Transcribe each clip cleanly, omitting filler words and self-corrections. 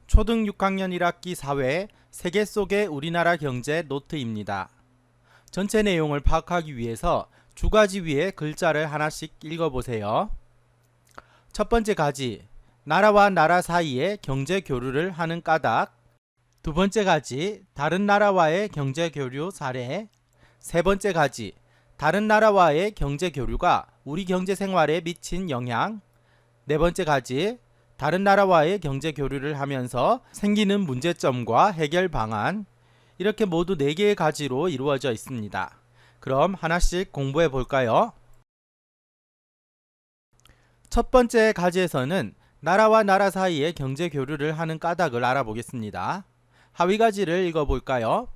초등 6학년 1학기 사회 세계 속의 우리나라 경제 노트입니다. 전체 내용을 파악하기 위해서 주가지 위에 글자를 하나씩 읽어보세요. 첫 번째 가지, 나라와 나라 사이에 경제 교류를 하는 까닭. 두 번째 가지, 다른 나라와의 경제 교류 사례. 세 번째 가지, 다른 나라와의 경제 교류가 우리 경제 생활에 미친 영향. 네 번째 가지, 다른 나라와의 경제 교류를 하면서 생기는 문제점과 해결 방안. 이렇게 모두 4개의 가지로 이루어져 있습니다. 그럼 하나씩 공부해 볼까요? 첫 번째 가지에서는 나라와 나라 사이에 경제 교류를 하는 까닭을 알아보겠습니다. 하위 가지를 읽어볼까요?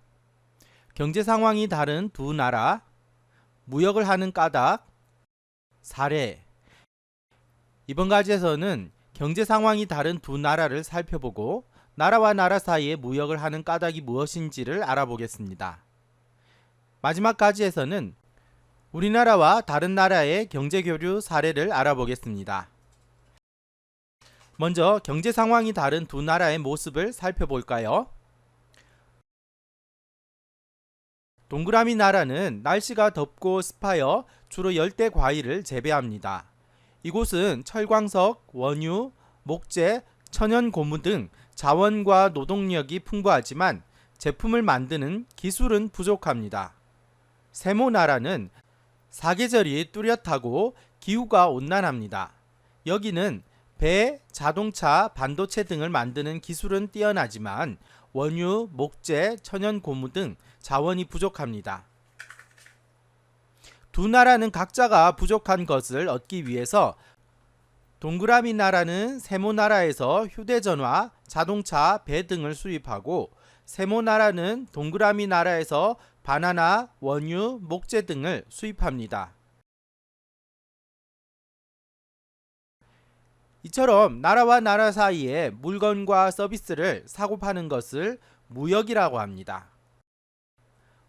경제 상황이 다른 두 나라, 무역을 하는 까닭, 사례. 이번 가지에서는 경제 상황이 다른 두 나라를 살펴보고 나라와 나라 사이에 무역을 하는 까닭이 무엇인지를 알아보겠습니다. 마지막 가지에서는 우리나라와 다른 나라의 경제 교류 사례를 알아보겠습니다. 먼저 경제 상황이 다른 두 나라의 모습을 살펴볼까요? 동그라미 나라는 날씨가 덥고 습하여 주로 열대 과일을 재배합니다. 이곳은 철광석, 원유, 목재, 천연 고무 등 자원과 노동력이 풍부하지만 제품을 만드는 기술은 부족합니다. 세모 나라는 사계절이 뚜렷하고 기후가 온난합니다. 여기는 배, 자동차, 반도체 등을 만드는 기술은 뛰어나지만 원유, 목재, 천연 고무 등 자원이 부족합니다. 두 나라는 각자가 부족한 것을 얻기 위해서 동그라미 나라는 세모 나라에서 휴대전화, 자동차, 배 등을 수입하고 세모 나라는 동그라미 나라에서 바나나, 원유, 목재 등을 수입합니다. 이처럼 나라와 나라 사이에 물건과 서비스를 사고 파는 것을 무역이라고 합니다.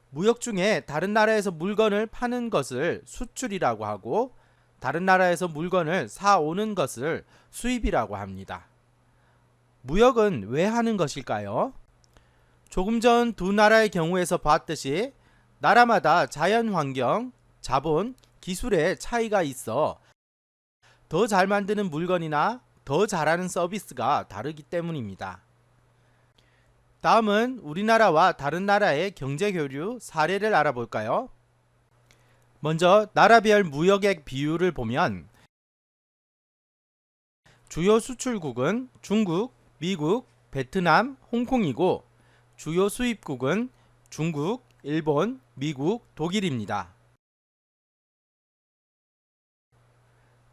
무역 중에 다른 나라에서 물건을 파는 것을 수출이라고 하고 다른 나라에서 물건을 사오는 것을 수입이라고 합니다. 무역은 왜 하는 것일까요? 조금 전 두 나라의 경우에서 봤듯이 나라마다 자연환경, 자본, 기술의 차이가 있어 더 잘 만드는 물건이나 더 잘하는 서비스가 다르기 때문입니다. 다음은 우리나라와 다른 나라의 경제 교류 사례를 알아볼까요? 먼저 나라별 무역액 비율을 보면 주요 수출국은 중국, 미국, 베트남, 홍콩이고 주요 수입국은 중국, 일본, 미국, 독일입니다.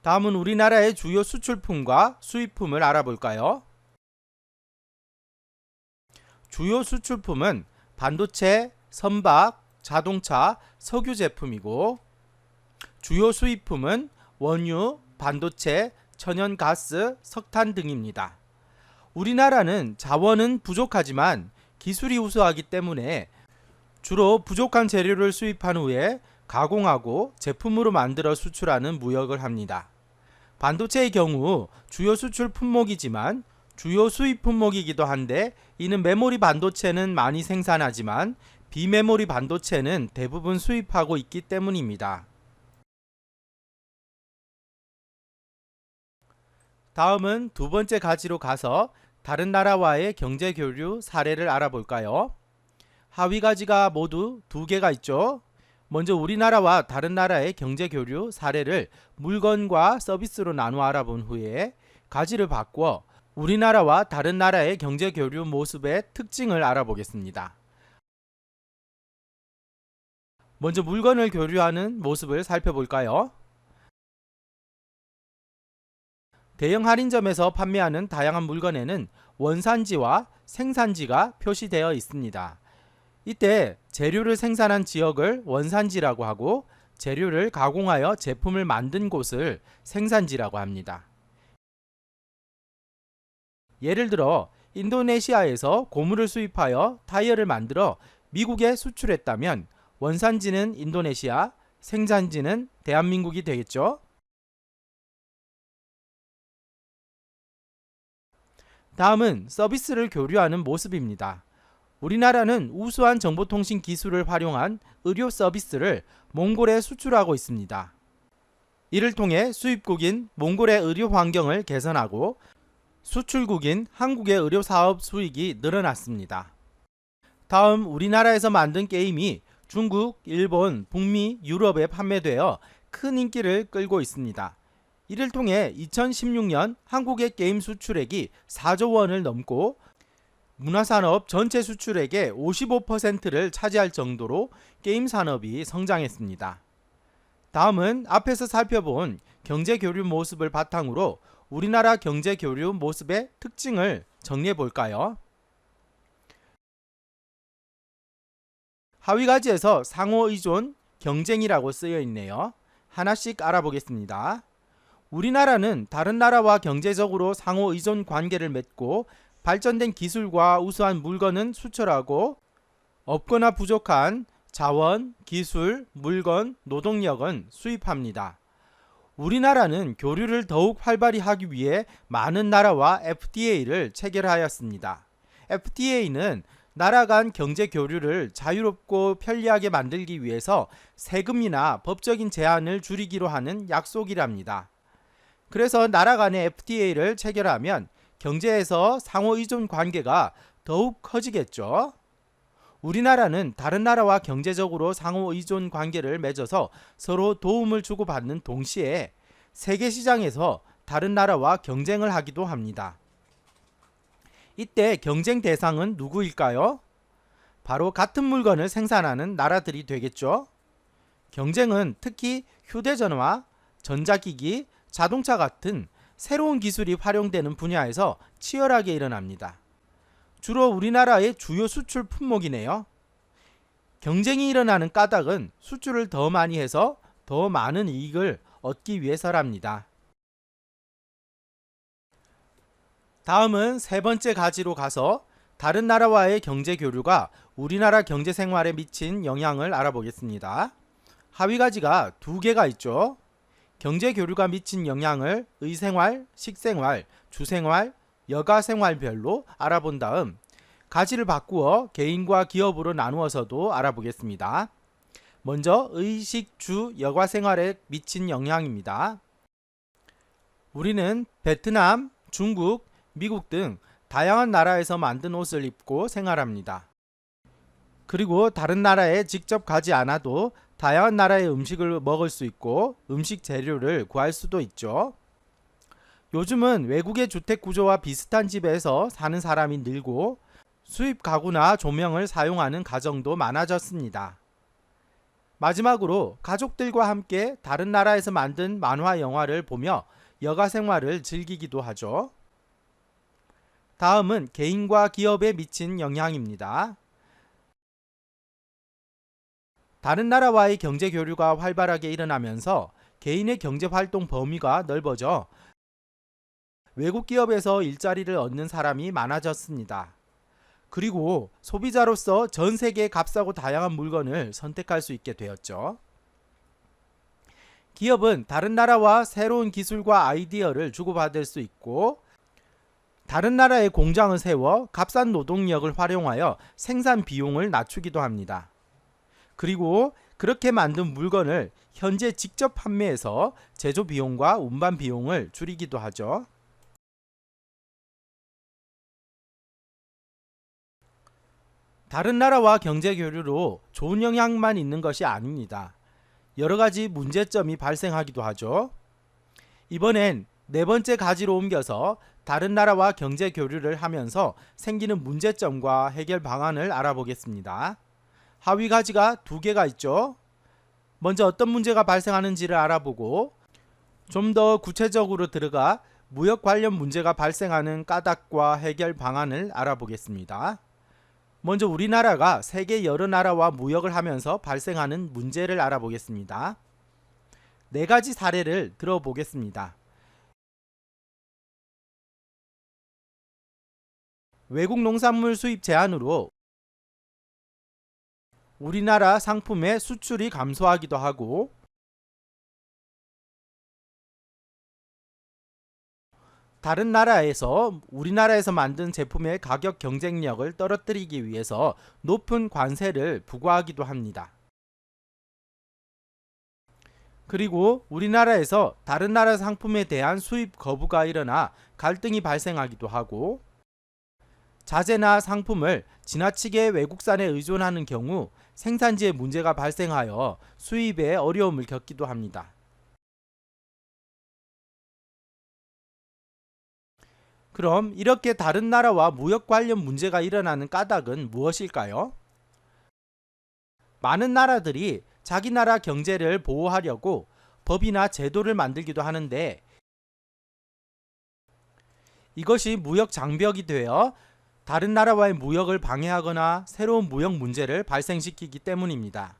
다음은 우리나라의 주요 수출품과 수입품을 알아볼까요? 주요 수출품은 반도체, 선박, 자동차, 석유 제품이고 주요 수입품은 원유, 반도체, 천연가스, 석탄 등입니다. 우리나라는 자원은 부족하지만 기술이 우수하기 때문에 주로 부족한 재료를 수입한 후에 가공하고 제품으로 만들어 수출하는 무역을 합니다. 반도체의 경우 주요 수출 품목이지만 주요 수입 품목이기도 한데 이는 메모리 반도체는 많이 생산하지만 비메모리 반도체는 대부분 수입하고 있기 때문입니다. 다음은 두 번째 가지로 가서 다른 나라와의 경제 교류 사례를 알아볼까요? 하위 가지가 모두 2개가 있죠. 먼저 우리나라와 다른 나라의 경제 교류 사례를 물건과 서비스로 나누어 알아본 후에 가지를 바꾸어 우리나라와 다른 나라의 경제 교류 모습의 특징을 알아보겠습니다. 먼저 물건을 교류하는 모습을 살펴볼까요? 대형 할인점에서 판매하는 다양한 물건에는 원산지와 생산지가 표시되어 있습니다. 이때 재료를 생산한 지역을 원산지라고 하고 재료를 가공하여 제품을 만든 곳을 생산지라고 합니다. 예를 들어 인도네시아에서 고무를 수입하여 타이어를 만들어 미국에 수출했다면 원산지는 인도네시아, 생산지는 대한민국이 되겠죠. 다음은 서비스를 교류하는 모습입니다. 우리나라는 우수한 정보통신 기술을 활용한 의료 서비스를 몽골에 수출하고 있습니다. 이를 통해 수입국인 몽골의 의료 환경을 개선하고 수출국인 한국의 의료 사업 수익이 늘어났습니다. 다음 우리나라에서 만든 게임이 중국, 일본, 북미, 유럽에 판매되어 큰 인기를 끌고 있습니다. 이를 통해 2016년 한국의 게임 수출액이 4조 원을 넘고 문화산업 전체 수출액의 55%를 차지할 정도로 게임 산업이 성장했습니다. 다음은 앞에서 살펴본 경제교류 모습을 바탕으로 우리나라 경제교류 모습의 특징을 정리해 볼까요? 하위가지에서 상호의존, 경쟁이라고 쓰여 있네요. 하나씩 알아보겠습니다. 우리나라는 다른 나라와 경제적으로 상호의존 관계를 맺고 발전된 기술과 우수한 물건은 수출하고 없거나 부족한 자원, 기술, 물건, 노동력은 수입합니다. 우리나라는 교류를 더욱 활발히 하기 위해 많은 나라와 FTA를 체결하였습니다. FTA는 나라 간 경제 교류를 자유롭고 편리하게 만들기 위해서 세금이나 법적인 제한을 줄이기로 하는 약속이랍니다. 그래서 나라 간의 FTA를 체결하면 경제에서 상호의존 관계가 더욱 커지겠죠. 우리나라는 다른 나라와 경제적으로 상호의존 관계를 맺어서 서로 도움을 주고받는 동시에 세계 시장에서 다른 나라와 경쟁을 하기도 합니다. 이때 경쟁 대상은 누구일까요? 바로 같은 물건을 생산하는 나라들이 되겠죠. 경쟁은 특히 휴대전화, 전자기기, 자동차 같은 새로운 기술이 활용되는 분야에서 치열하게 일어납니다. 주로 우리나라의 주요 수출 품목이네요. 경쟁이 일어나는 까닭은 수출을 더 많이 해서 더 많은 이익을 얻기 위해서랍니다. 다음은 세 번째 가지로 가서 다른 나라와의 경제 교류가 우리나라 경제 생활에 미친 영향을 알아보겠습니다. 하위 가지가 두 개가 있죠. 경제 교류가 미친 영향을 의생활, 식생활, 주생활, 여가생활별로 알아본 다음 가지를 바꾸어 개인과 기업으로 나누어서도 알아보겠습니다. 먼저 의식, 주, 여가생활에 미친 영향입니다. 우리는 베트남, 중국, 미국 등 다양한 나라에서 만든 옷을 입고 생활합니다. 그리고 다른 나라에 직접 가지 않아도 다양한 나라의 음식을 먹을 수 있고 음식 재료를 구할 수도 있죠. 요즘은 외국의 주택 구조와 비슷한 집에서 사는 사람이 늘고 수입 가구나 조명을 사용하는 가정도 많아졌습니다. 마지막으로 가족들과 함께 다른 나라에서 만든 만화 영화를 보며 여가 생활을 즐기기도 하죠. 다음은 개인과 기업에 미친 영향입니다. 다른 나라와의 경제 교류가 활발하게 일어나면서 개인의 경제 활동 범위가 넓어져 외국 기업에서 일자리를 얻는 사람이 많아졌습니다. 그리고 소비자로서 전 세계의 값싸고 다양한 물건을 선택할 수 있게 되었죠. 기업은 다른 나라와 새로운 기술과 아이디어를 주고받을 수 있고 다른 나라의 공장을 세워 값싼 노동력을 활용하여 생산 비용을 낮추기도 합니다. 그리고 그렇게 만든 물건을 현재 직접 판매해서 제조 비용과 운반 비용을 줄이기도 하죠. 다른 나라와 경제 교류로 좋은 영향만 있는 것이 아닙니다. 여러 가지 문제점이 발생하기도 하죠. 이번엔 네 번째 가지로 옮겨서 다른 나라와 경제 교류를 하면서 생기는 문제점과 해결 방안을 알아보겠습니다. 하위 가지가 두 개가 있죠. 먼저 어떤 문제가 발생하는지를 알아보고 좀 더 구체적으로 들어가 무역 관련 문제가 발생하는 까닭과 해결 방안을 알아보겠습니다. 먼저 우리나라가 세계 여러 나라와 무역을 하면서 발생하는 문제를 알아보겠습니다. 네 가지 사례를 들어보겠습니다. 외국 농산물 수입 제한으로 우리나라 상품의 수출이 감소하기도 하고 다른 나라에서 우리나라에서 만든 제품의 가격 경쟁력을 떨어뜨리기 위해서 높은 관세를 부과하기도 합니다. 그리고 우리나라에서 다른 나라 상품에 대한 수입 거부가 일어나 갈등이 발생하기도 하고, 자재나 상품을 지나치게 외국산에 의존하는 경우 생산지에 문제가 발생하여 수입에 어려움을 겪기도 합니다. 그럼 이렇게 다른 나라와 무역 관련 문제가 일어나는 까닭은 무엇일까요? 많은 나라들이 자기 나라 경제를 보호하려고 법이나 제도를 만들기도 하는데, 이것이 무역 장벽이 되어 다른 나라와의 무역을 방해하거나 새로운 무역 문제를 발생시키기 때문입니다.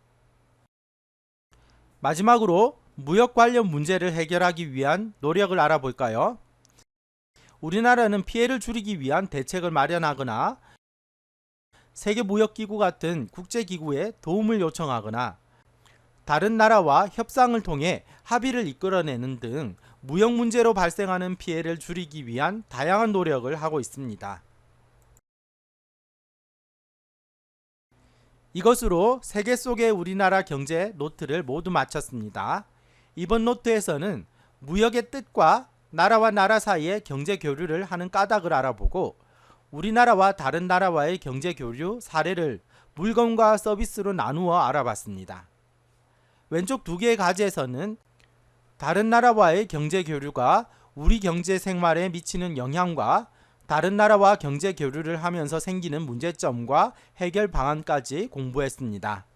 마지막으로 무역 관련 문제를 해결하기 위한 노력을 알아볼까요? 우리나라는 피해를 줄이기 위한 대책을 마련하거나 세계무역기구 같은 국제기구에 도움을 요청하거나 다른 나라와 협상을 통해 합의를 이끌어내는 등 무역 문제로 발생하는 피해를 줄이기 위한 다양한 노력을 하고 있습니다. 이것으로 세계 속의 우리나라 경제 노트를 모두 마쳤습니다. 이번 노트에서는 무역의 뜻과 나라와 나라 사이의 경제 교류를 하는 까닭을 알아보고, 우리나라와 다른 나라와의 경제 교류 사례를 물건과 서비스로 나누어 알아봤습니다. 왼쪽 두 개의 가지에서는 다른 나라와의 경제 교류가 우리 경제 생활에 미치는 영향과 다른 나라와 경제 교류를 하면서 생기는 문제점과 해결 방안까지 공부했습니다.